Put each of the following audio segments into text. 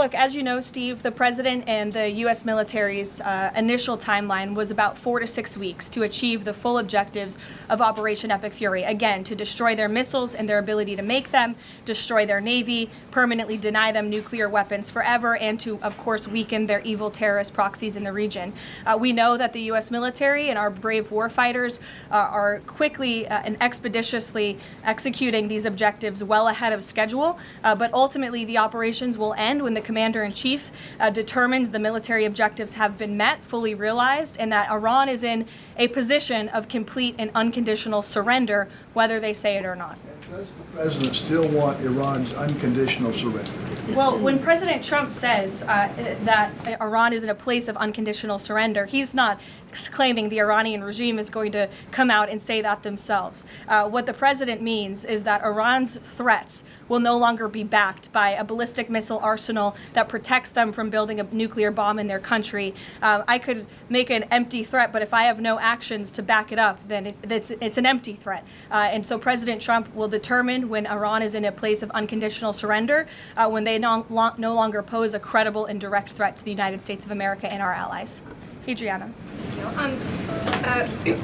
Look, as you know, Steve, the president and the U.S. military's initial timeline was about 4 to 6 weeks to achieve the full objectives of Operation Epic Fury. Again, to destroy their missiles and their ability to make them, destroy their navy, permanently deny them nuclear weapons forever, and to, of course, weaken their evil terrorist proxies in the region. We know that the U.S. military and our brave warfighters are quickly and expeditiously executing these objectives well ahead of schedule, but ultimately the operations will end when the Commander-in-Chief determines the military objectives have been met, fully realized, and that Iran is in a position of complete and unconditional surrender, whether they say it or not. Does the president still want Iran's unconditional surrender? Well, when President Trump says that Iran is in a place of unconditional surrender, he's not claiming the Iranian regime is going to come out and say that themselves. What the president means is that Iran's threats will no longer be backed by a ballistic missile arsenal that protects them from building a nuclear bomb in their country. I could make an empty threat, but if I have no actions to back it up, then it's an empty threat. And so President Trump will determine when Iran is in a place of unconditional surrender, when they no longer pose a credible and direct threat to the United States of America and our allies. Adriana.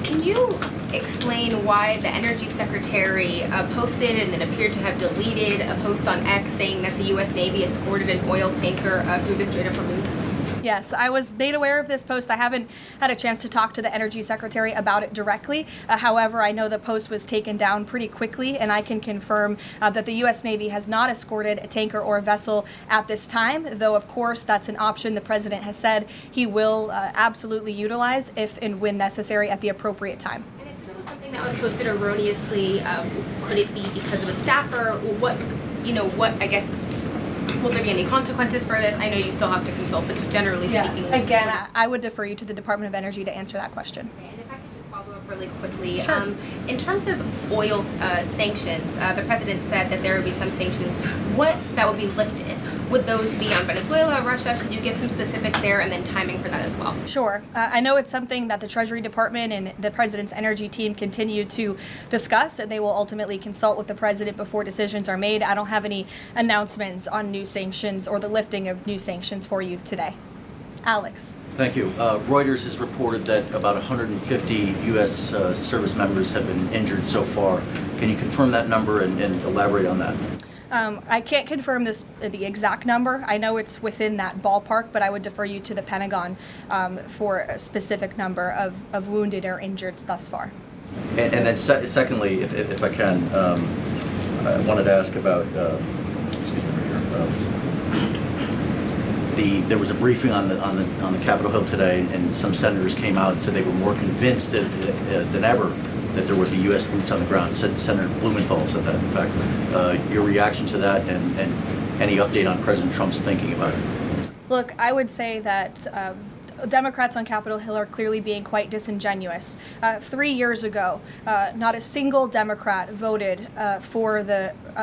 Can you explain why the Energy Secretary posted and then appeared to have deleted a post on X saying that the U.S. Navy escorted an oil tanker through the Strait of Hormuz? Yes, I was made aware of this post. I haven't had a chance to talk to the Energy Secretary about it directly. However, I know the post was taken down pretty quickly, and I can confirm that the U.S. Navy has not escorted a tanker or a vessel at this time, though, of course, that's an option the president has said he will absolutely utilize if and when necessary at the appropriate time. And if this was something that was posted erroneously, could it be because of a staffer? What, I guess, will there be any consequences for this? I know you still have to consult, but just generally speaking. Again, I would defer you to the Department of Energy to answer that question. And if I could just follow up really quickly. Sure. In terms of oil sanctions, the president said that there would be some sanctions that would be lifted. Would those be on Venezuela, Russia? Could you give some specifics there and then timing for that as well? Sure. I know it's something that the Treasury Department and the President's energy team continue to discuss, and they will ultimately consult with the President before decisions are made. I don't have any announcements on new sanctions or the lifting of new sanctions for you today. Alex. Thank you. Reuters has reported that about 150 U.S. service members have been injured so far. Can you confirm that number and elaborate on that? I can't confirm the exact number. I know it's within that ballpark, but I would defer you to the Pentagon for a specific number of wounded or injured thus far. And then secondly, if I can, I wanted to ask about, excuse me, right here. There was a briefing on the Capitol Hill today, and some senators came out and said they were more convinced than ever that there would be U.S. boots on the ground. Senator Blumenthal said that, in fact. Your reaction to that and any update on President Trump's thinking about it? Look, I would say that Democrats on Capitol Hill are clearly being quite disingenuous. 3 years ago, not a single Democrat voted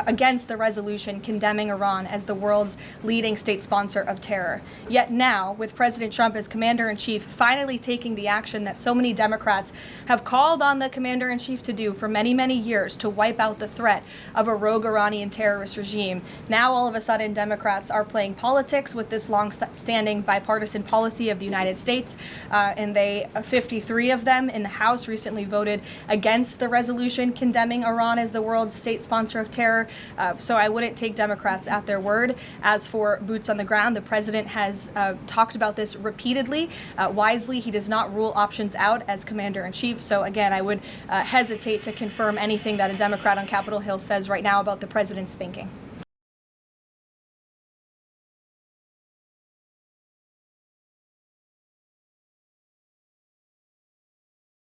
against the resolution condemning Iran as the world's leading state sponsor of terror. Yet now, with President Trump as commander-in-chief finally taking the action that so many Democrats have called on the commander-in-chief to do for many, many years, to wipe out the threat of a rogue Iranian terrorist regime, now all of a sudden Democrats are playing politics with this long-standing bipartisan policy of the United States, and 53 of them in the House recently voted against the resolution condemning Iran as the world's state sponsor of terror. So I wouldn't take Democrats at their word. As for boots on the ground, the president has talked about this repeatedly. Wisely, he does not rule options out as commander-in-chief. So again, I would hesitate to confirm anything that a Democrat on Capitol Hill says right now about the president's thinking.